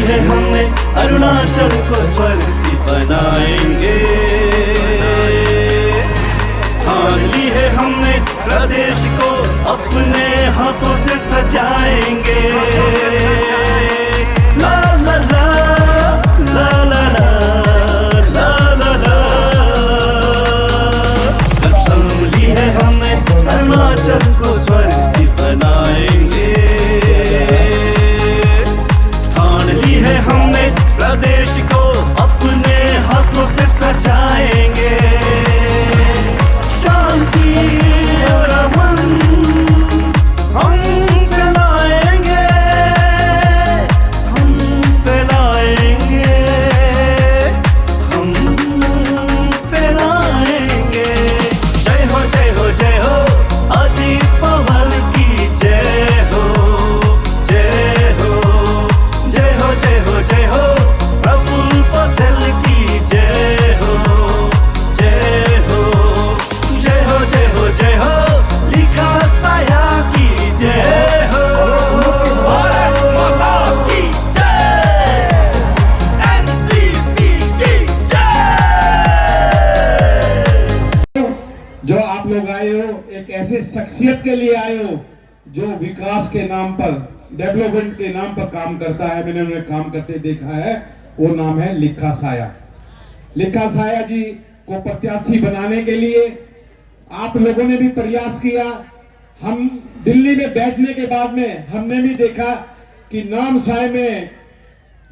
है हमने अरुणाचल को स्वर्ग सी बनाएंगे। ठान ली है हमने प्रदेश को अपने हाथों से सजाएंगे। ला ला ला ला ला ला ला ला ला। कसम ली है हमने अरुणाचल को स्वर्ग सी बनाएंगे। ठान ली है हमने प्रदेश को अपने हाथों से सजाएंगे। शांति और अमन हम फैलाएंगे, हम फैलाएंगे, हम फैलाएंगे। जय हो जय हो जय हो अजीत पवार की जय हो, जय हो जय हो जय हो जय हो प्रफुल्ल पटेल की जय हो, जय हो जय हो जय हो जय हो लिखा साया की जय हो। भारत माता की जय, एनसीपी की जय। जो आप लोग आए हो एक ऐसे शख्सियत के लिए आए हो जो विकास के नाम पर, डेवलपमेंट के नाम पर काम करता है। मैंने उन्हें काम करते देखा है। वो नाम है लिखा साया। लिखा साया जी को प्रत्याशी बनाने के लिए आप लोगों ने भी प्रयास किया। हम दिल्ली में बैठने के बाद में हमने भी देखा कि नाम साय में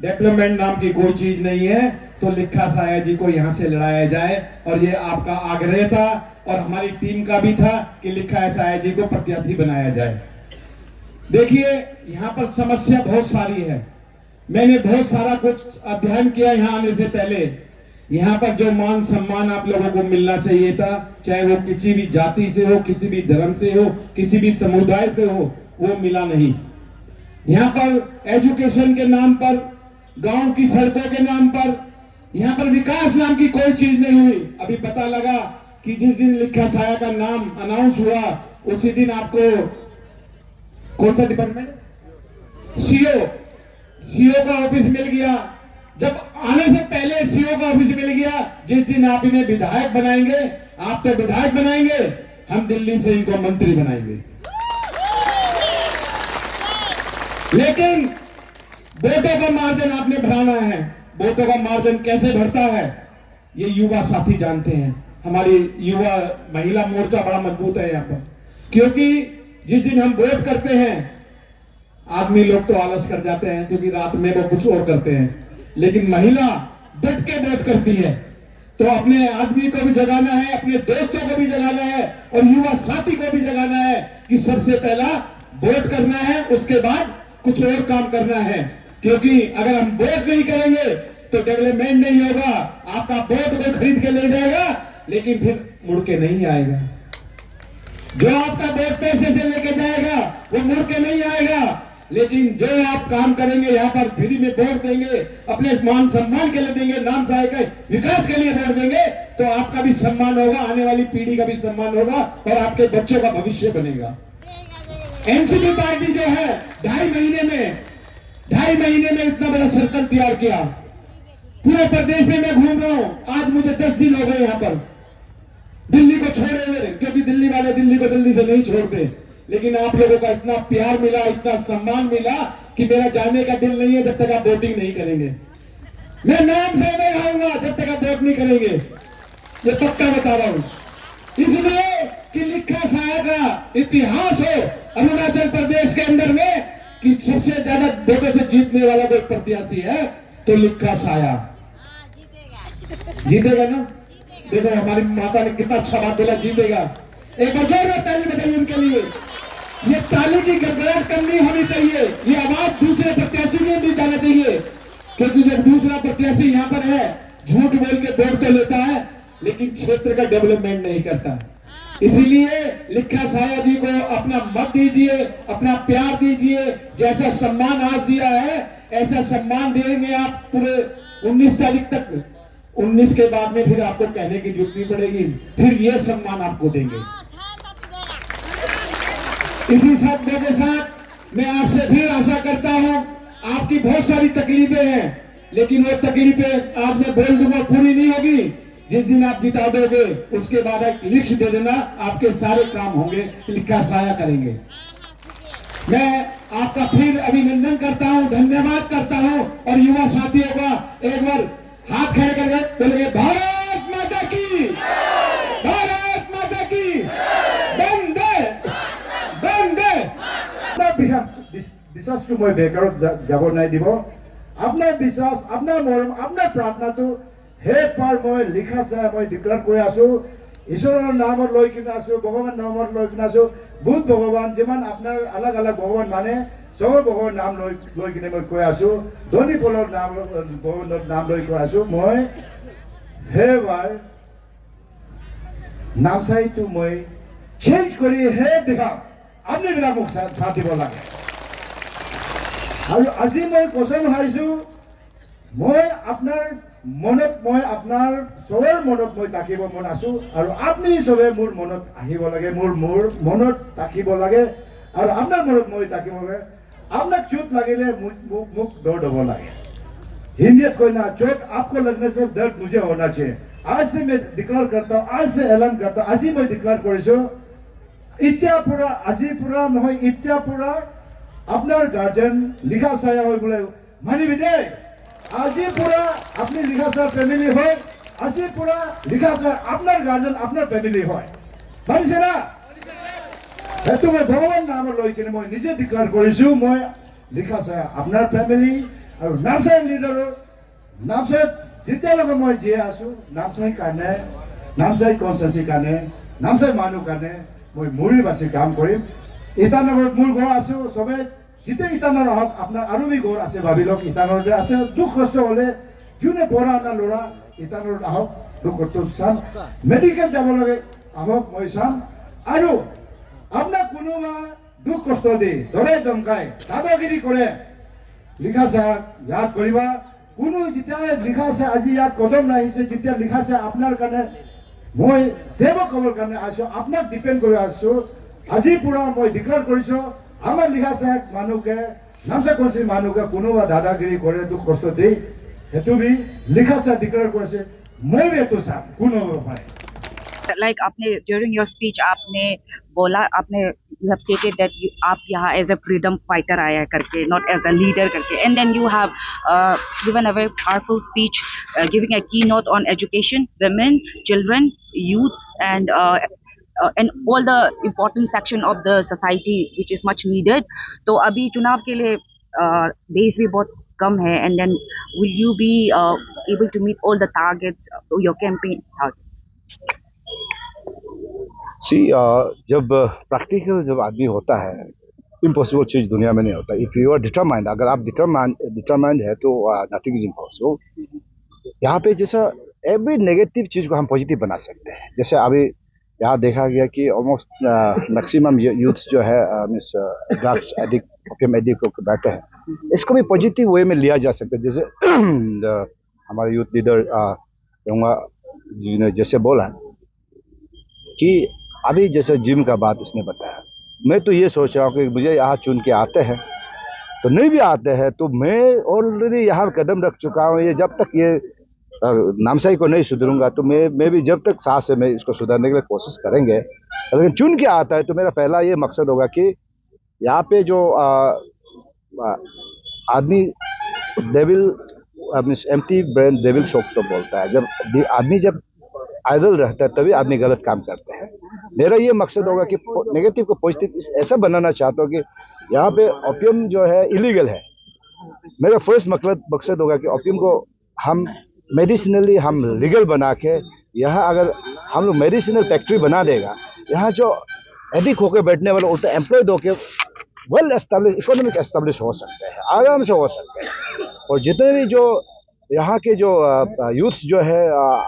डेवलपमेंट नाम की कोई चीज नहीं है, तो लिखा साया जी को यहां से लड़ाया जाए। और ये आपका आग्रह था और हमारी टीम का भी था कि लिखा साया जी को प्रत्याशी बनाया जाए। देखिए यहाँ पर समस्या बहुत सारी है। मैंने बहुत सारा कुछ अध्ययन किया यहाँ आने से पहले। यहाँ पर जो मान सम्मान आप लोगों को मिलना चाहिए था, चाहे वो किसी भी जाति से हो, किसी भी धर्म से हो, किसी भी समुदाय से हो, वो मिला नहीं। यहाँ पर एजुकेशन के नाम पर, गांव की सड़कों के नाम पर, यहाँ पर विकास नाम की कोई चीज नहीं हुई। अभी पता लगा कि जिस दिन लिखा साया का नाम अनाउंस हुआ उसी दिन आपको कौन सा डिपार्टमेंट, सीओ का ऑफिस मिल गया। जब आने से पहले सीओ का ऑफिस मिल गया, जिस दिन आप इन्हें विधायक बनाएंगे, आप तो विधायक बनाएंगे, हम दिल्ली से इनको मंत्री बनाएंगे। लेकिन वोटों का मार्जिन आपने बढ़ाना है। वोटों का मार्जिन कैसे बढ़ता है ये युवा साथी जानते हैं। हमारी युवा महिला मोर्चा बड़ा मजबूत है यहाँ पर, क्योंकि जिस दिन हम वोट करते हैं, आदमी लोग तो आलस कर जाते हैं क्योंकि रात में वो कुछ और करते हैं, लेकिन महिला डट के वोट करती है। तो अपने आदमी को भी जगाना है, अपने दोस्तों को भी जगाना है और युवा साथी को भी जगाना है कि सबसे पहला वोट करना है, उसके बाद कुछ और काम करना है। क्योंकि अगर हम वोट नहीं करेंगे तो डेवलपमेंट नहीं होगा। आपका वोट को खरीद के ले जाएगा लेकिन फिर मुड़ के नहीं आएगा। जो आपका वोट पैसे से लेके जाएगा वो मुड़ के नहीं आएगा। लेकिन जो आप काम करेंगे, यहाँ पर फ्री में वोट देंगे, अपने मान सम्मान के लिए देंगे, नाम सहाय के विकास के लिए वोट देंगे, तो आपका भी सम्मान होगा, आने वाली पीढ़ी का भी सम्मान होगा और आपके बच्चों का भविष्य बनेगा। एनसीपी पार्टी जो है 2.5 महीने में इतना बड़ा सर्कल तैयार किया। पूरे प्रदेश में मैं घूम रहा हूं। आज मुझे 10 दिन हो गए यहाँ पर दिल्ली को छोड़े हुए, क्योंकि दिल्ली वाले दिल्ली को जल्दी से नहीं छोड़ते। लेकिन आप लोगों का इतना प्यार मिला, इतना सम्मान मिला कि मेरा जाने का दिल नहीं है जब तक आप वोटिंग नहीं करेंगे। मैं नाम से नहीं आऊंगा जब तक आप वोट नहीं करेंगे, ये पक्का बता रहा हूं। इसलिए कि लिखा साया का इतिहास हो अरुणाचल प्रदेश के अंदर में कि सबसे ज्यादा वोटों से जीतने वाला कोई प्रत्याशी है तो लिखा साया जीतेगा ना। देखो हमारी माता ने कितना अच्छा बात बोला, जीतेगा। एक बार जोरदार ताली बजाइए उनके लिए। ये ताली की गड़गड़ाहट कम नहीं होनी चाहिए, ये आवाज दूसरे प्रत्याशी में भी जाना चाहिए। क्योंकि जब दूसरा प्रत्याशी यहाँ पर है, झूठ बोल के वोट तो लेता है लेकिन क्षेत्र का डेवलपमेंट नहीं करता। इसीलिए लिखा साया जी को अपना मत दीजिए, अपना प्यार दीजिए। जैसा सम्मान आज दिया है ऐसा सम्मान देंगे आप पूरे 19 तारीख तक। 19 के बाद में फिर आपको कहने की जरूरत नहीं पड़ेगी, फिर ये सम्मान आपको देंगे। इसी शब्दों के साथ मैं आपसे फिर आशा करता हूं, आप आपकी बहुत सारी तकलीफें हैं, लेकिन वो तकलीफें आज मैं बोल दूंगा पूरी नहीं होगी। जिस दिन आप जिता दोगे उसके बाद एक लिस्ट दे देना, आपके सारे काम होंगे, लिखा साया करेंगे। मैं आपका फिर अभिनंदन करता हूं, धन्यवाद करता हूं, और युवा साथियों का एक बार हाथ खड़े करके बोलेंगे भारत माता की, भारत माता की, वंदे वंदे। বিশ্বাসটো মই বেকাৰত যাব নাই দিব। আপোনাৰ বিশ্বাস, আপোনাৰ মৰম, আপোনাৰ প্ৰাৰ্থনাটো হে পাৰ মই লিখা চাই মই ডিক্লেয়াৰ কৰি আছো। ঈশ্বৰৰ নামত লৈ কিনে আছো, ভগৱান নামত লৈ কিনে আছো। বুধ ভগৱান যিমান আপোনাৰ আলাগ আলাগ ভগৱান মানে চবৰ ভগৱান নাম লৈ কিনে মই কৈ আছো। ধনী পলৰ নাম ভগৱানৰ নাম লৈ কৈ আছো। মই সেইবাৰ নামচাইটো মই চেঞ্জ কৰি হে দেখাম। আপোনালোক মোক সাথ দিব লাগে। আৰু আজি মই কচম খাইছো, মই আপোনাৰ মনত, মই আপোনাৰ চবৰ মনত মই তাকিব মন আছো। আৰু আপুনি চবে মোৰ মনত আহিব লাগে, মোৰ মনত তাকিব লাগে, আৰু আপোনাৰ মনত মই তাকিব লাগে। আপোনাক চোট লাগিলে মোক দर्द হ'ব লাগে। हिंदीत कोई ना, चोट आपको लगने से दर्द मुझे होना चाहिए। आज से मैं डिक्लेयर करता हूँ, आज से ऐलान करता हूँ, আজি मैं डिक्लेयर কৰিছো। এতিয়া পুৰা, আজি পুৰা নহয়, এতিয়া পুৰা আপনার গার্জেন লিখা চায়া হয় বলে মানিবি দেই। আজি পুরা আপনি লিখা চায় ফ্যামিলি হয়, আজি পুরা লিখা চায় আপনার গার্জেন আপনার ফ্যামিলি হয়। মানিছে না? সেইটো মই ভগৱান নাম লৈ কিনে মই নিজে ডিক্লেয়াৰ কৰিছো, মই লিখা চায় আপনার ফ্যামিলি। আৰু নামচাই লিডাৰৰ নামচাই যেতিয়ালৈকে মই জীয়াই আছো, নামচাই কাৰণে, নামচাই কনষ্টিটিউন্সিৰ কাৰণে, নামচাই মানুহ কাৰণে মই মৰি বাচি কাম কৰিম। ইটানগৰত মোৰ ঘৰ আছো, চবে যেতিয়া ইটানগৰ আহক, আপোনাৰ আৰু বি ঘৰ আছে ভাবি লওক, ইটানগৰতে আছে। দুখ কষ্ট হ'লে যোনে পঢ়া শুনা ল'ৰা ইটানগৰত আহক, দুখ কষ্ট চাম। মেডিকেল যাব লাগে আহক, মই চাম। আৰু আপোনাক কোনোবা দুখ কষ্ট দি ধৰাই ধমকাই দাদাগিৰি কৰে, লিখা চাই ইয়াদ কৰিবা। কোনো যেতিয়া লিখা চাই আজি ইয়াত কদম ৰাখিছে, যেতিয়া লিখা চাই আপোনাৰ কাৰণে মই সেৱক হ'বৰ কাৰণে আছো, আপোনাক ডিপেণ্ড কৰি আছো। আজি পুৰা মই ডিক্লেয়াৰ কৰিছো, আমাৰ লিখা চাই মানুহকে, নামচা কনচি মানুহকে কোনোবা দাদাগিৰি কৰে, দুখ কষ্ট দি, সেইটো বি লিখা চাই ডিক্লেয়াৰ কৰিছে। মই এইটো চাম কোন হ'ব পাৰে। Like आपने during your speech आपने बोला, आपने you have stated that आप यहाँ as a freedom fighter आया करके, not as a leader करके, and then you have given a very powerful speech giving a keynote on education, women, children, youths, and all the important section of the society which is much needed. तो अभी चुनाव के लिए days भी बहुत कम है, and then will you be able to meet all the targets, your campaign targets? जब practical जब आदमी होता है, इम्पॉसिबल चीज़ दुनिया में नहीं होता। इफ़ यू आर डिटरमाइंड, अगर आप डिटरमाइंड है तो नथिंग इज इम्पॉसिबल। यहाँ पे जैसा एवरी नेगेटिव चीज़ को हम पॉजिटिव बना सकते हैं। जैसे अभी यहाँ देखा गया कि ऑलमोस्ट मैक्सिमम यूथ जो है means drugs addict, opium addict होकर बैठे हैं, इसको भी पॉजिटिव वे में लिया जा सकता है। जैसे हमारे यूथ लीडर जी ने जैसे बोला कि अभी जैसे जिम का बात उसने बताया, मैं तो ये सोच रहा हूँ कि मुझे यहाँ चुन के आते हैं तो नहीं भी आते हैं तो मैं ऑलरेडी यहाँ कदम रख चुका हूँ। ये जब तक ये नामसाई को नहीं सुधरूंगा तो मैं भी जब तक सांस है मैं इसको सुधारने के लिए कोशिश करेंगे। लेकिन चुन के आता है तो मेरा पहला ये मकसद होगा कि यहाँ पे जो आदमी devil means empty brain devil shock तो बोलता है, जब आदमी जब आइडल रहता है तभी आदमी गलत काम करते हैं। मेरा ये मकसद होगा कि नेगेटिव को पॉजिटिव ऐसा बनाना चाहता हूँ कि यहाँ पे ओपियम जो है इलीगल है। मेरा फर्स्ट मकसद होगा कि ओपियम को हम मेडिसिनली हम लीगल बना के, यहाँ अगर हम लोग मेडिसिनल फैक्ट्री बना देगा, यहाँ जो एडिक्ट होकर बैठने वाले उल्टा एम्प्लॉयड होकर वेल एस्टेब्लिश इकोनॉमिक एस्टेब्लिश हो सकते हैं, आराम से हो सकते हैं। और जितने भी जो यहाँ के जो यूथ्स जो है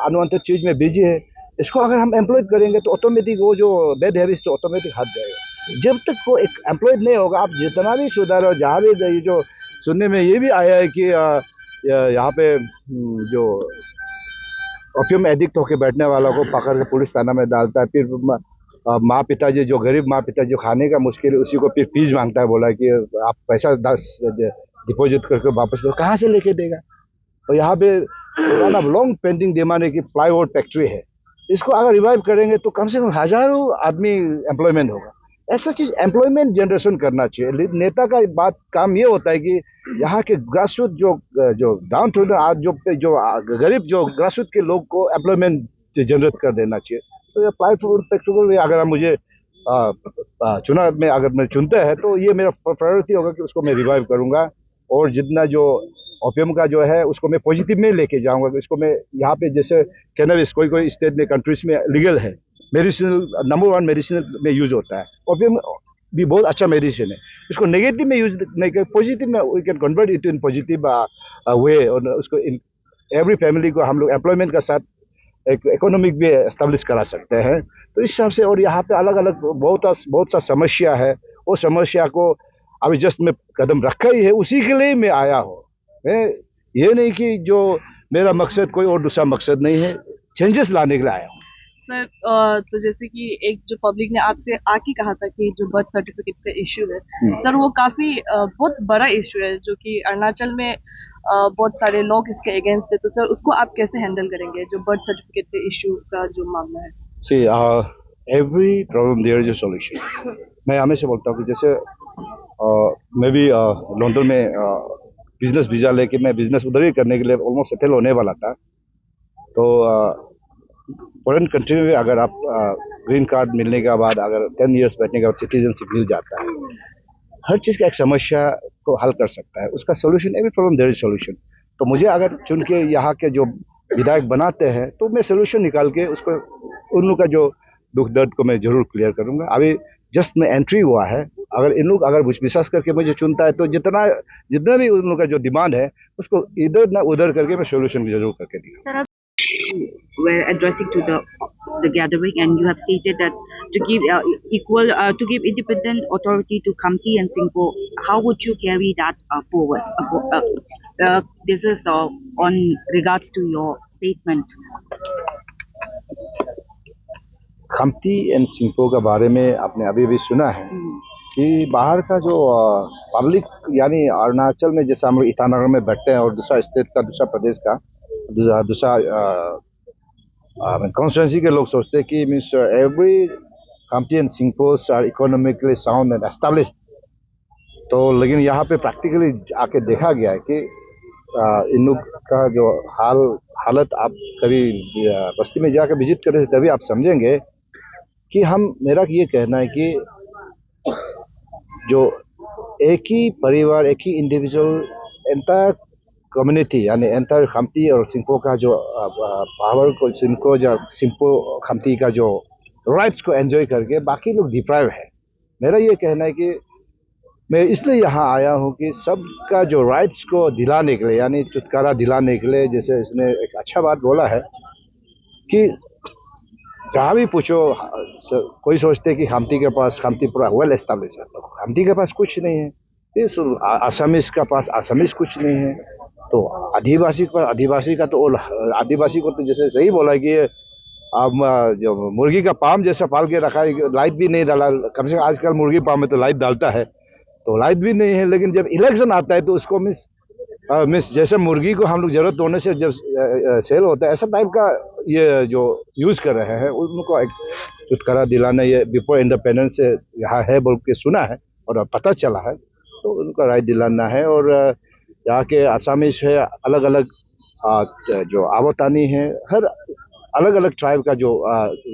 अनवांटेड चीज़ में बिजी है, इसको अगर हम एम्प्लॉयड करेंगे तो ऑटोमेटिक वो जो बैड हैबिट्स तो ऑटोमेटिक हट जाएगा। जब तक वो एक एम्प्लॉयड नहीं होगा, आप जितना भी सुधारो, जहाँ भी जो सुनने में ये भी आया है कि यहाँ पे जो ओपियम एडिक्ट होकर बैठने वालों को पकड़ के पुलिस थाना में डालता है, फिर माँ पिताजी जो गरीब माँ पिताजी जो खाने का मुश्किल है उसी को फिर फीस मांगता है, बोला कि आप पैसा डिपॉजिट करके वापस दो, कहाँ से लेके देगा? और यहाँ पे पुराना लॉन्ग पेंडिंग डिमांड की प्लाईवुड फैक्ट्री है, इसको अगर रिवाइव करेंगे तो कम से कम हजारों आदमी एम्प्लॉयमेंट होगा। ऐसा चीज एम्प्लॉयमेंट जनरेशन करना चाहिए। नेता का बात काम ये होता है कि यहाँ के ग्रासरूट जो डाउन टू जो गरीब जो ग्रासरूट के लोग को एम्प्लॉयमेंट जनरेट कर देना चाहिए। तो प्लाईवुड फैक्ट्री अगर आप मुझे चुनाव में अगर मैं चुनते हैं तो ये मेरा प्रायोरिटी होगा कि उसको मैं रिवाइव करूंगा, और जितना जो ओपियम का जो है उसको मैं पॉजिटिव में लेके जाऊंगा। इसको मैं यहाँ पे जैसे कैनबिस कोई स्टेट में कंट्रीज में लीगल है, मेडिसिनल नंबर 1 मेडिसिन में यूज होता है। ओपियम भी बहुत अच्छा मेडिसिन है, इसको नेगेटिव में यूज नहीं कर पॉजिटिव में we can convert it in positive way, और उसको इन एवरी फैमिली को हम लोग एम्प्लॉयमेंट का साथ एक इकोनॉमिक भी एस्टेब्लिश करा सकते हैं। तो इस हिसाब से, और यहाँ पे अलग अलग बहुत सा समस्या है, वो समस्या को अभी जस्ट में कदम रखा ही है, उसी के लिए मैं आया हूँ। मैं ये नहीं कि जो मेरा मकसद कोई और दूसरा मकसद नहीं है, चेंजेस लाने के लिए आया हूँ। सर तो जैसे कि एक जो पब्लिक ने आपसे आके कहा था कि जो बर्थ सर्टिफिकेट का इश्यू है सर, वो काफी बहुत बड़ा इश्यू है, जो कि अरुणाचल में बहुत सारे लोग इसके अगेंस्ट है। तो सर उसको आप कैसे हैंडल करेंगे, जो बर्थ सर्टिफिकेट के इश्यू का जो मामला है? See, every problem there is a solution. मैं हमेशा बोलता हूँ कि जैसे मैं भी लंदन में बिजनेस वीजा लेके मैं बिजनेस उधर ही करने के लिए ऑलमोस्ट सेटल होने वाला था। तो फॉरेन कंट्री में अगर आप ग्रीन कार्ड मिलने के बाद अगर 10 इयर्स बैठने के बाद सिटीजनशिप मिल जाता है, हर चीज़ का एक समस्या को हल कर सकता है, उसका solution, every problem there is solution. तो मुझे अगर चुन के यहाँ के जो विधायक बनाते हैं तो मैं सोल्यूशन निकाल के उसको उन लोग का जो दुख दर्द को मैं जरूर क्लियर करूँगा। अभी जस्ट में एंट्री हुआ है, अगर इन लोग अगर विश्वास करके मुझे चुनता है तो जितना भी उन लोग का जो डिमांड है उसको इधर ना उधर करके मैं सोल्यूशन जरूर करके दूँगा। Were addressing to the gathering, and you have stated that to give to give independent authority to Khamti and Singpo. How would you carry that forward? This is on regards to your statement. Khamti and Singpho के बारे में आपने अभी भी सुना है कि बाहर का जो पब्लिक, यानी अरुणाचल में जैसे हम लोग ईटानगर में बैठते हैं और दूसरा स्टेट का, दूसरा प्रदेश का, दूसरा कॉन्स्टिट्यूंसी के लोग सोचते हैं कि means every Khamti and Singphos are economically sound and established. तो लेकिन यहाँ पे प्रैक्टिकली आके देखा गया है कि इन लोग का जो हालत आप कभी बस्ती में जाकर विजिट करें तभी आप समझेंगे कि मेरा ये कहना है कि जो एक ही परिवार, एक ही इंडिविजुअल, एंटायर कम्युनिटी, यानी एंटायर खम्ती और सिंगपो का जो पावर को, सिंगपो खम्ती का जो राइट्स को एंजॉय करके बाकी लोग डिप्राइव है। मेरा ये कहना है कि मैं इसलिए यहाँ आया हूँ कि सबका जो राइट्स को दिलाने के लिए, यानी छुटकारा दिलाने के लिए, जैसे इसने एक अच्छा बात बोला है कि जहाँ भी पूछो कोई सोचते कि खम्ती पूरा वेल एस्टेब्लिश है, तो खम्ती के पास कुछ नहीं है, इस आसामीज का पास आसामीज कुछ नहीं है, तो आदिवासी का तो आदिवासी को तो जैसे सही बोला कि अब जो मुर्गी का पाम जैसा पाल के रखा है, लाइट भी नहीं डाला, कम से कम आजकल मुर्गी पाम में तो लाइट डालता है, तो लाइट भी नहीं है। लेकिन जब इलेक्शन आता है तो उसको मिस जैसे मुर्गी को हम लोग जरूरत होने से जब सेल होता है, ऐसा टाइप का ये जो यूज कर रहे हैं, उनको एक छुटकारा दिलाना, ये बिफोर इंडिपेंडेंस से यहाँ है बोल के सुना है और पता चला है, तो उनका राइट दिलाना है। और यहाँ के आसामीज है, अलग अलग जो आवतानी है, हर अलग अलग ट्राइब का जो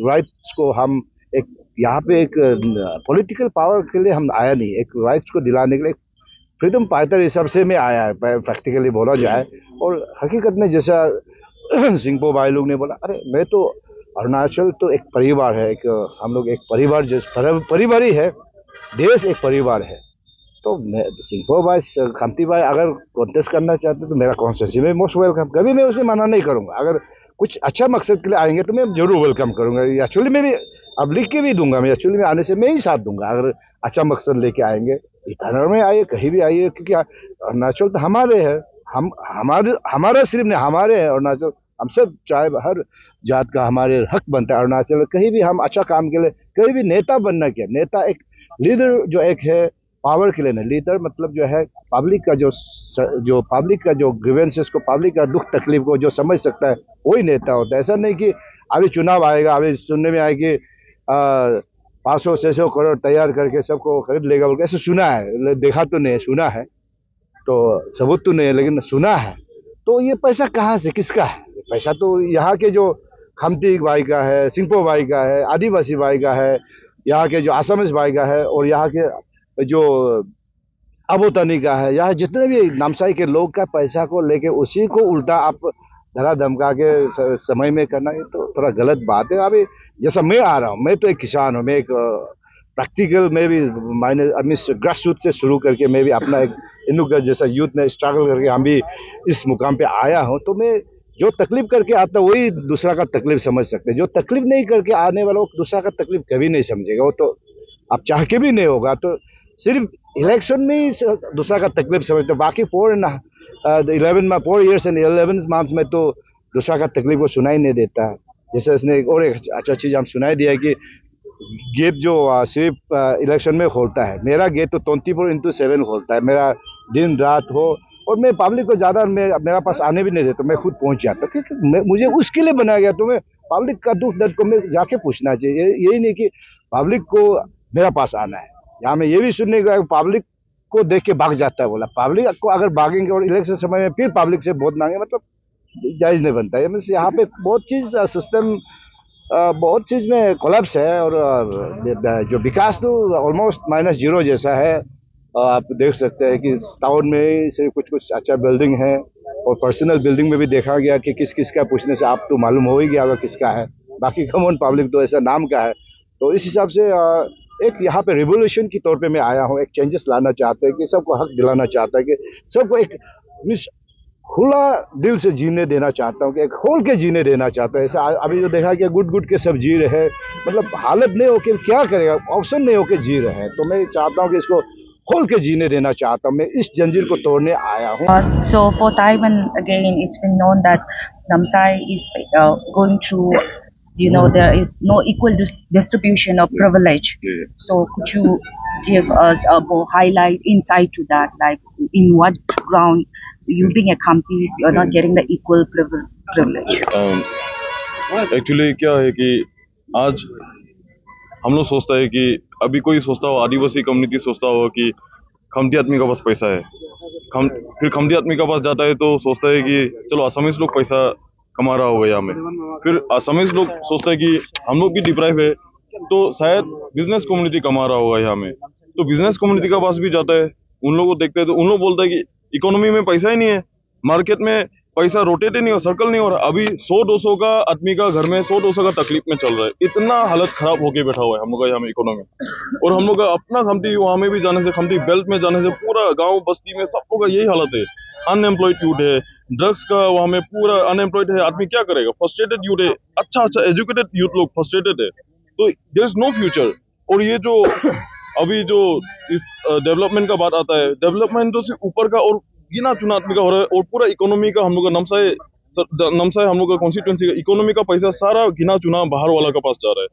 राइट्स को हम एक यहाँ पे एक पॉलिटिकल पावर के लिए हम आया नहीं, एक राइट्स को दिलाने के लिए फ्रीडम फाइटर हिसाब से मैं आया है, प्रैक्टिकली बोला जाए। और हकीकत में जैसा सिंगपो भाई लोग ने बोला, अरे मैं तो अरुणाचल तो एक परिवार है, एक हम लोग एक परिवार, जैसे परिवार ही है, देश एक परिवार है। तो मैं सिंगपो भाई, खम्ती भाई अगर कॉन्टेस्ट करना चाहते तो मेरा कॉन्स्टिट्यूंसी में मोस्ट वेलकम, कभी मैं उसे मना नहीं करूँगा। अगर कुछ अच्छा मकसद के लिए आएंगे तो मैं जरूर वेलकम करूँगा। एक्चुअली मैं भी अब लिख के भी दूंगा, मैं एक्चुअली में आने से मैं ही साथ दूंगा अगर अच्छा मकसद लेके आएंगे। ईटानगर में आइए, कहीं भी आइए, क्योंकि अरुणाचल तो हमारे है, हमारा सिर्फ नहीं, हमारे है अरुणाचल, हम सब चाहे हर जात का हमारे हक बनता है अरुणाचल। कहीं भी हम अच्छा काम के लिए, कहीं भी नेता बनना क्या, नेता एक लीडर जो एक है, पावर के लिए नहीं, लीडर मतलब जो है पब्लिक का जो पब्लिक का जो ग्रीवेंसेस को, पब्लिक का दुख तकलीफ को जो समझ सकता है वही नेता होता है। ऐसा नहीं कि अभी चुनाव आएगा, अभी सुनने में आए कि 500-600 करोड़ तैयार करके सबको खरीद लेगा बोल के, ऐसा सुना है, देखा तो नहीं है, सुना है, तो सबूत तो नहीं है लेकिन सुना है। तो ये पैसा कहाँ से, किसका है? पैसा तो यहाँ के जो खमती भाई का है, सिंपो भाई का है, आदिवासी भाई का है, यहाँ के जो आसामीज भाई का है, और यहाँ के जो अबोतनी का है, यहाँ जितने भी नामसाई के लोग का पैसा को लेके उसी को उल्टा आप धरा धमका के समय में करना, ये तो थोड़ा गलत बात है। अभी जैसा मैं आ रहा हूँ, मैं तो एक किसान हूँ, मैं एक प्रैक्टिकल में भी मैंने ग्रास रूट से शुरू करके मैं भी अपना एक इनुका जैसा यूथ में स्ट्रगल करके हम भी इस मुकाम पे आया हूँ। तो मैं जो तकलीफ करके आता वही दूसरा का तकलीफ समझ सकते हैं। जो तकलीफ नहीं करके आने वाला वो दूसरा का तकलीफ कभी नहीं समझेगा, वो तो आप चाह के भी नहीं होगा। तो सिर्फ इलेक्शन में ही दूसरा का तकलीफ समझते, बाकी 4 years and 11 months में तो दूसरा का तकलीफ को सुनाई नहीं देता है। जैसे इसने एक और अच्छा चीज़ हम सुनाई दिया कि गेट जो सिर्फ इलेक्शन में खोलता है, मेरा गेट तो 24/7 खोलता है, मेरा दिन रात हो, और मैं पब्लिक को ज़्यादा मेरा पास आने भी नहीं देता, मैं खुद पहुंच जाता, क्योंकि मुझे उसके लिए बनाया गया। तो मैं पब्लिक का दुख दर्द को मैं जाके पूछना चाहिए, यही नहीं कि पब्लिक को मेरा पास आना है। यहाँ में ये भी सुनने का पब्लिक को देख के भाग जाता है, बोला पब्लिक को अगर भागेंगे और इलेक्शन समय में फिर पब्लिक से वोट मांगे, मतलब जायज़ नहीं बनता है। यहाँ पे बहुत चीज़ सिस्टम बहुत चीज़ में कोलैप्स है, और जो विकास तो ऑलमोस्ट -0 जैसा है। आप देख सकते हैं कि टाउन में सिर्फ कुछ अच्छा बिल्डिंग है, और पर्सनल बिल्डिंग में भी देखा गया कि किस किस का पूछने से आप तो मालूम हो ही गया होगा किसका है, बाकी कॉमन पब्लिक तो ऐसा नाम का है। तो इस हिसाब से एक यहाँ पे रिवोल्यूशन की तौर पे मैं आया हूँ, एक चेंजेस लाना चाहते हैं कि सबको हक दिलाना चाहता है, कि सबको एक खुला दिल से जीने देना चाहता हूँ, कि एक खोल के जीने देना चाहता है। ऐसा अभी जो देखा कि गुट के सब जी रहे हैं, मतलब हालत नहीं हो के क्या करेगा, ऑप्शन नहीं हो के जी रहे हैं। तो मैं चाहता हूँ कि इसको खोल के जीने देना चाहता हूँ, मैं इस जंजीर को तोड़ने आया हूँ। So for Taiwan, again, it's been known that Namsai is going through, there is no equal distribution of privilege. So could you give us a more highlight insight to that, like in what ground you being a company, you're not getting the equal privilege? Actually क्या है कि आज हम लोग सोचता है कि अभी कोई सोचता हो, आदिवासी कम्युनिटी सोचता हो कि खमती आदमी का पास पैसा है, फिर खमती आदमी का पास जाता है तो सोचता है कि चलो आसामीज लोग पैसा कमा रहा होगा यहाँ में, फिर आसामीज लोग सोचता है कि हम लोग भी डिप्राइव है तो शायद बिजनेस कम्युनिटी कमा रहा होगा यहाँ में, तो बिजनेस कम्युनिटी का पास भी जाता है, उन लोगों को देखते हैं तो उन लोग बोलता है कि इकोनॉमी में पैसा ही नहीं है, मार्केट में पैसा रोटेट ही नहीं हो, सर्कल नहीं हो रहा। अभी 100-200 का आदमी का घर में 100-200 का तकलीफ में चल रहा है, इतना हालत खराब होके बैठा हुआ है हम लोग का यहाँ में इकोनॉमी। और हम लोग का अपना खमती वहाँ में भी जाने से, खमती बेल्ट में जाने से पूरा गांव बस्ती में सब लोग का यही हालत है। अनएम्प्लॉयड यूथ है, ड्रग्स का वहाँ में पूरा अनएम्प्लॉयड है, आदमी क्या करेगा, फ्रस्ट्रेटेड यूथ है, अच्छा एजुकेटेड यूथ लोग फ्रस्ट्रेटेड है, तो देयर इज नो फ्यूचर। और ये जो अभी जो इस डेवलपमेंट का बात आता है, डेवलपमेंट तो सिर्फ ऊपर का और गिना चुना आदमी का हो रहा है, और पूरा इकोनॉमी का हम लोग का नमसाई हम लोग का कॉन्स्टिट्यूंसी का इकोनॉमी का पैसा सारा गिना चुना बाहर वाला का पास जा रहा है।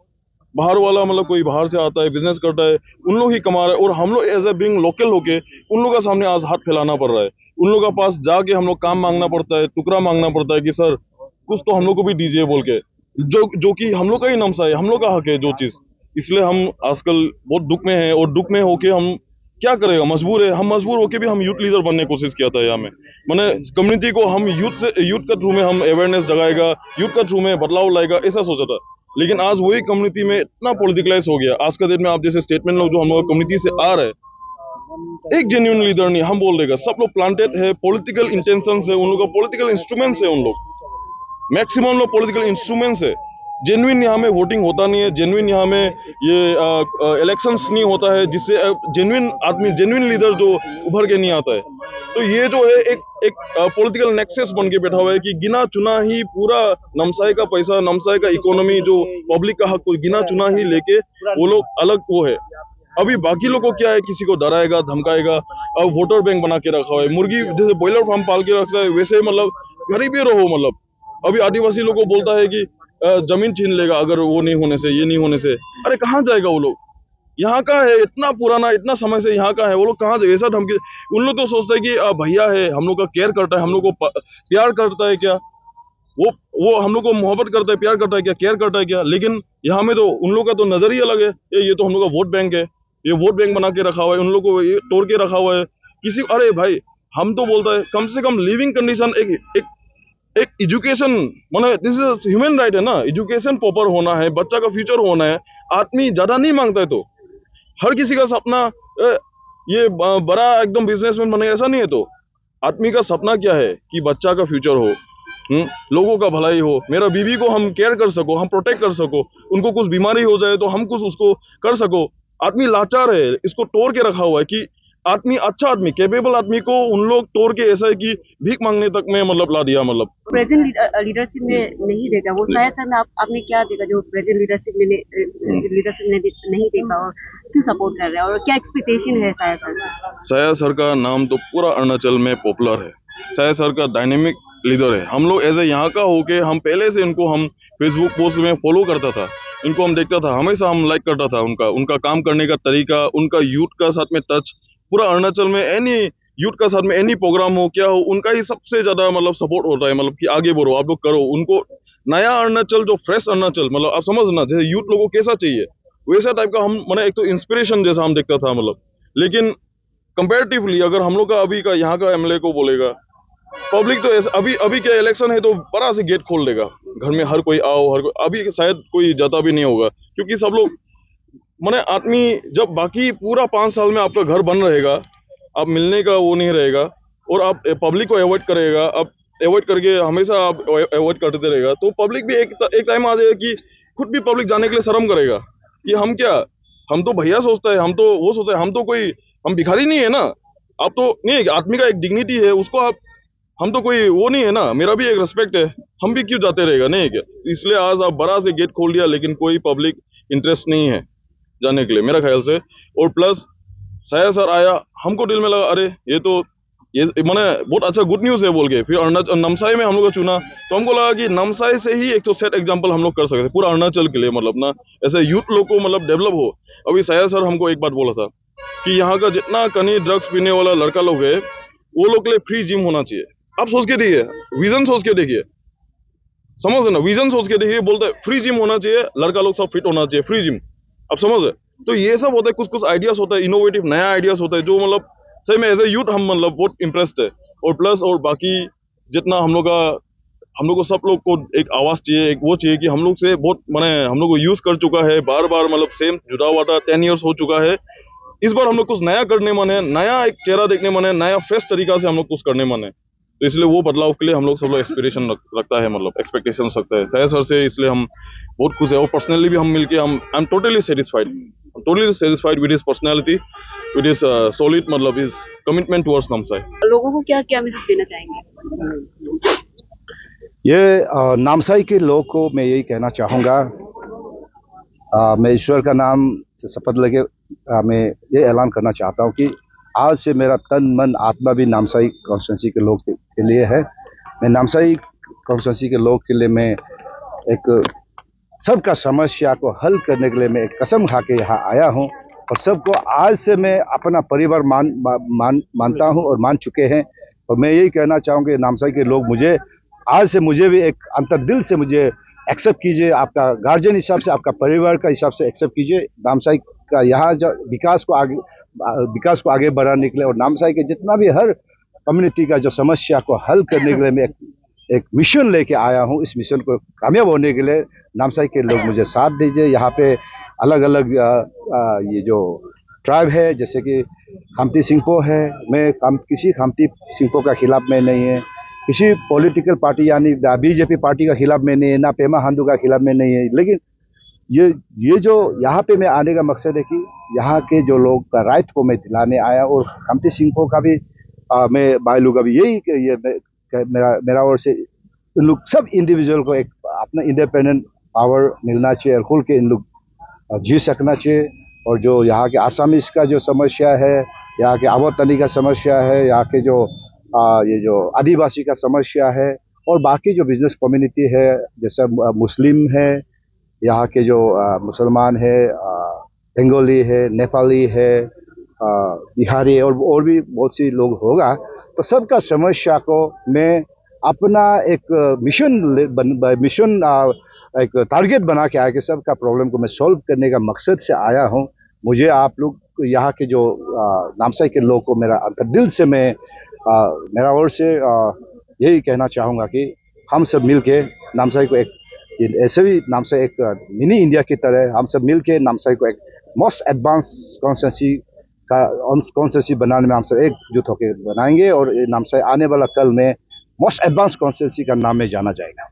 बाहर वाला मतलब कोई बाहर से आता है, बिजनेस करता है, उन लोग ही कमा रहे हैं, और हम लोग एज ए बीइंग लोकल होके उन लोग का सामने आज हाथ फैलाना पड़ रहा है। उन लोग का पास जाके हम लोग काम मांगना पड़ता है, टुकड़ा मांगना पड़ता है कि सर कुछ तो हम लोग को भी दीजिए बोल के, जो कि हम लोग का ही नमसा है, हम लोग का हक है जो चीज। इसलिए हम आजकल बहुत दुख में हैं, और दुख में होके हम क्या करेगा, मजबूर है। हम मजबूर होके भी हम यूथ लीडर बनने की कोशिश किया था यहाँ में, मैंने कम्युनिटी को हम यूथ के थ्रू में हम अवेयरनेस जगाएगा, यूथ के थ्रू में बदलाव लाएगा, ऐसा सोचा था। लेकिन आज वही कम्युनिटी में इतना पॉलिटिकलाइज हो गया। आज का डेट में आप जैसे स्टेटमेंट लोग जो हम लोग कम्युनिटी से आ रहे हैं, एक जेन्युइन लीडर नहीं हम बोल देगा, सब लोग प्लांटेड है, पॉलिटिकल इंटेंशन है, उन लोग का पॉलिटिकल इंस्ट्रूमेंट्स है, उन लोग मैक्सिमम लोग पॉलिटिकल इंस्ट्रूमेंट्स है। जेन्युइन यहाँ में वोटिंग होता नहीं है, जेन्युइन यहाँ में ये इलेक्शंस नहीं होता है, जिससे जेन्युइन आदमी, जेन्युइन लीडर जो उभर के नहीं आता है। तो ये जो है एक पॉलिटिकल नेक्सस बन के बैठा हुआ है कि गिना चुना ही पूरा नमसाई का पैसा, नमसाई का इकोनॉमी, जो पब्लिक का हक को गिना चुना ही लेके वो लोग अलग वो है। अभी बाकी लोग को क्या है, किसी को डराएगा धमकाएगा, अब वोटर बैंक बना के रखा हुआ है, मुर्गी जैसे बॉयलर फार्म पाल के रखता है वैसे, मतलब गरीब ही रहो। मतलब अभी आदिवासी लोग को बोलता है कि जमीन छीन लेगा अगर वो नहीं होने से, ये नहीं होने से। अरे कहाँ जाएगा वो लोग, यहाँ का है, इतना पुराना, इतना समय से यहाँ का है, वो लोग कहाँ से ऐसा धमकी। उन लोग तो सोचते हैं कि भैया है, हम लोग का केयर करता है, हम लोग को प्यार करता है क्या, वो हम लोग को मोहब्बत करता है, प्यार करता है क्या, केयर करता है क्या। लेकिन यहाँ में तो उन लोग का तो नजर ही अलग है। ये तो हम लोग का वोट बैंक है, ये वोट बैंक बना के रखा हुआ है, उन लोग को ये तोड़ के रखा हुआ है। किसी, अरे भाई हम तो बोलता है कम से कम लिविंग कंडीशन, एक एजुकेशन, माने दिस इज ह्यूमन राइट है ना, एजुकेशन प्रॉपर होना है, बच्चा का फ्यूचर होना है। आदमी ज्यादा नहीं मांगता है, तो हर किसी का सपना ये बड़ा एकदम बिजनेसमैन बने ऐसा नहीं है। तो आदमी का सपना क्या है कि बच्चा का फ्यूचर हो, लोगों का भलाई हो, मेरा बीवी को हम केयर कर सको, हम प्रोटेक्ट कर सको, उनको कुछ बीमारी हो जाए तो हम कुछ उसको कर सको। आदमी लाचार है, इसको तोड़ के रखा हुआ है कि आदमी, अच्छा आदमी, कैपेबल आदमी को उन लोग तोड़ के ऐसा है कि भीख मांगने तक में मतलब ला दिया। मतलब प्रेजेंट लीडरशिप में नहीं देखा वो साया सर में आपने क्या देखा जो प्रेजेंट लीडरशिप में नहीं देखा, और क्यों सपोर्ट कर रहे हैं, और क्या एक्सपेक्टेशन है साया सर से? साया सर का नाम तो पूरा अरुणाचल में पॉपुलर है। साया सर का डायनेमिक लीडर है। हम लोग एज ए यहाँ का होके हम पहले से इनको हम फेसबुक पोस्ट में फॉलो करता था, इनको हम देखता था, हमेशा हम लाइक करता था उनका काम करने का तरीका, उनका यूथ का साथ में टच। पूरा अरुणाचल में एनी यूथ का साथ में एनी प्रोग्राम हो क्या हो, उनका ही सबसे ज्यादा मतलब सपोर्ट होता है, मतलब कि आगे बढ़ो, आप लोग करो। उनको नया अरुणाचल, जो फ्रेश अरुणाचल, मतलब आप समझना, जैसे यूथ लोगों को कैसा चाहिए वैसा टाइप का हम, मतलब एक तो इंस्पिरेशन जैसा हम देखता था मतलब। लेकिन कंपैरेटिवली अगर हम लोग का अभी का यहाँ का एमएलए को बोलेगा, पब्लिक तो ऐसा, अभी क्या इलेक्शन है तो बड़ा से गेट खोल देगा, घर में हर कोई आओ, हर कोई। अभी शायद कोई जाता भी नहीं होगा, क्योंकि सब लोग, माने आदमी जब बाकी पूरा 5 साल में आपका घर बन रहेगा, आप मिलने का वो नहीं रहेगा, और आप पब्लिक को अवॉइड करेगा, आप अवॉइड करके हमेशा आप अवॉइड करते रहेगा, तो पब्लिक भी एक टाइम आ जाएगा कि खुद भी पब्लिक जाने के लिए शर्म करेगा कि हम क्या, हम तो भैया सोचता है, हम तो वो सोचते हैं, हम तो कोई, हम भिखारी नहीं है ना। आप तो नहीं, आदमी का एक डिग्निटी है, उसको आप, हम तो कोई वो नहीं है ना, मेरा भी एक रेस्पेक्ट है, हम भी क्यों जाते रहेगा, नहीं क्या। इसलिए आज आप बड़ा से गेट खोल दिया, लेकिन कोई पब्लिक इंटरेस्ट नहीं है जाने के लिए मेरा ख्याल से। और प्लस साया सर आया, हमको दिल में लगा अरे ये मैंने बहुत अच्छा गुड न्यूज़ है बोल के, फिर अरुणाचल नमसाई में हम लोग को चुना, तो हमको लगा कि नमसाई से ही एक तो सेट एग्जांपल हम लोग कर सकते पूरा अरुणाचल के लिए, मतलब ना ऐसे यूथ लोग को मतलब डेवलप हो। अभी साया सर हमको एक बात बोला था कि यहाँ का जितना कनी ड्रग्स पीने वाला लड़का लोग है, वो लोग के लिए फ्री जिम होना चाहिए। आप सोच के देखिए, विजन सोच के देखिए, समझ है ना, विजन सोच के देखिए, बोलते हैं फ्री जिम होना चाहिए, लड़का लोग सब फिट होना चाहिए, फ्री जिम। आप समझ है, तो ये सब होता है, कुछ आइडियाज होता है, इनोवेटिव नया आइडियाज होता है, जो मतलब सही में एज ए यूथ हम मतलब बहुत इम्प्रेस्ड है। और प्लस और बाकी जितना हम लोग को सब लोग को एक आवाज चाहिए, एक वो चाहिए कि हम लोग से बहुत माने हम लोग को यूज कर चुका है बार बार, मतलब सेम जुड़ा हुआ था, 10 ईयर्स हो चुका है। इस बार हम लोग कुछ नया करने मन है, नया एक चेहरा देखने मन है, नया फ्रेश तरीका से हम लोग कुछ करने मन है। तो इसलिए वो बदलाव के लिए हम लोग सब लोग एक्सपेक्टेशन रखता है, मतलब एक्सपेक्टेशन रखता है साया सर से, इसलिए हम बहुत खुश है। और पर्सनली भी हम मिलके I am totally satisfied with his personality, with his solid, मतलब हिज कमिटमेंट टुवर्ड्स नामसाई। लोगों को क्या क्या मैसेज देना चाहेंगे? ये नामसाई के लोग को मैं यही कहना चाहूँगा, मैं ईश्वर का नाम से शपथ लेके मैं ये ऐलान करना चाहता हूँ कि आज से मेरा तन मन आत्मा भी नामसाई कॉन्स्टिट्यूंसी के लोग के लिए है। मैं नामसाई कॉन्स्टिट्यूंसी के लोग के लिए मैं एक सबका समस्या को हल करने के लिए मैं एक कसम खा के यहाँ आया हूँ, और सबको आज से मैं अपना परिवार मानता हूँ और मान चुके हैं। और मैं यही कहना चाहूँगा, नामसाई के लोग मुझे आज से मुझे भी एक अंतर्दिल से मुझे एक्सेप्ट कीजिए, आपका गार्जियन हिसाब से, आपका परिवार का हिसाब से एक्सेप्ट कीजिए। नामसाई का यहाँ जो विकास को आगे बढ़ाने के लिए, और नामसाई के जितना भी हर कम्युनिटी का जो समस्या को हल करने के लिए मैं एक मिशन लेके आया हूँ। इस मिशन को कामयाब होने के लिए नामसाई के लोग मुझे साथ दीजिए। यहाँ पे अलग अलग ये जो ट्राइब है, जैसे कि खामती सिंगपो है, मैं किसी खामती सिंगपो का खिलाफ में नहीं है, किसी पॉलिटिकल पार्टी यानी बीजेपी पार्टी का खिलाफ में नहीं है, ना पेमा खांडू का खिलाफ में नहीं है। लेकिन ये जो यहाँ पे मैं आने का मकसद है कि यहाँ के जो लोग का राइट को मैं दिलाने आया, और खामती सिंगपो का भी मैं भाई लोग अभी यही मेरा ओर से इन लोग सब इंडिविजुअल को एक अपना इंडिपेंडेंट पावर मिलना चाहिए, और खुल के इन लोग जी सकना चाहिए। और जो यहाँ के आसामीज का जो समस्या है, यहाँ के आवतनी का समस्या है, यहाँ के जो ये जो आदिवासी का समस्या है, और बाकी जो बिजनेस कम्युनिटी है, जैसे मुस्लिम है, यहाँ के जो मुसलमान है, बंगाली है, नेपाली है, बिहारी है और भी बहुत सी लोग होगा। तो सबका समस्या को मैं अपना एक मिशन एक टारगेट बना के आया कि सबका प्रॉब्लम को मैं सॉल्व करने का मकसद से आया हूँ। मुझे आप लोग यहाँ के जो नामसाई के लोग को मेरा अंतर्दिल से मैं मेरा ओर से यही कहना चाहूँगा कि हम सब मिल के नामसाई को एक ऐसे भी नामसाई एक मिनी इंडिया की तरह हम सब मिल के नामसाई को एक मोस्ट एडवांस कॉन्स्टिट्यूंसी बनाने में हम सब एकजुट होकर बनाएंगे और नामसाई आने वाला कल में मोस्ट एडवांस कॉन्स्टिट्यूंसी का नाम में जाना जाएगा।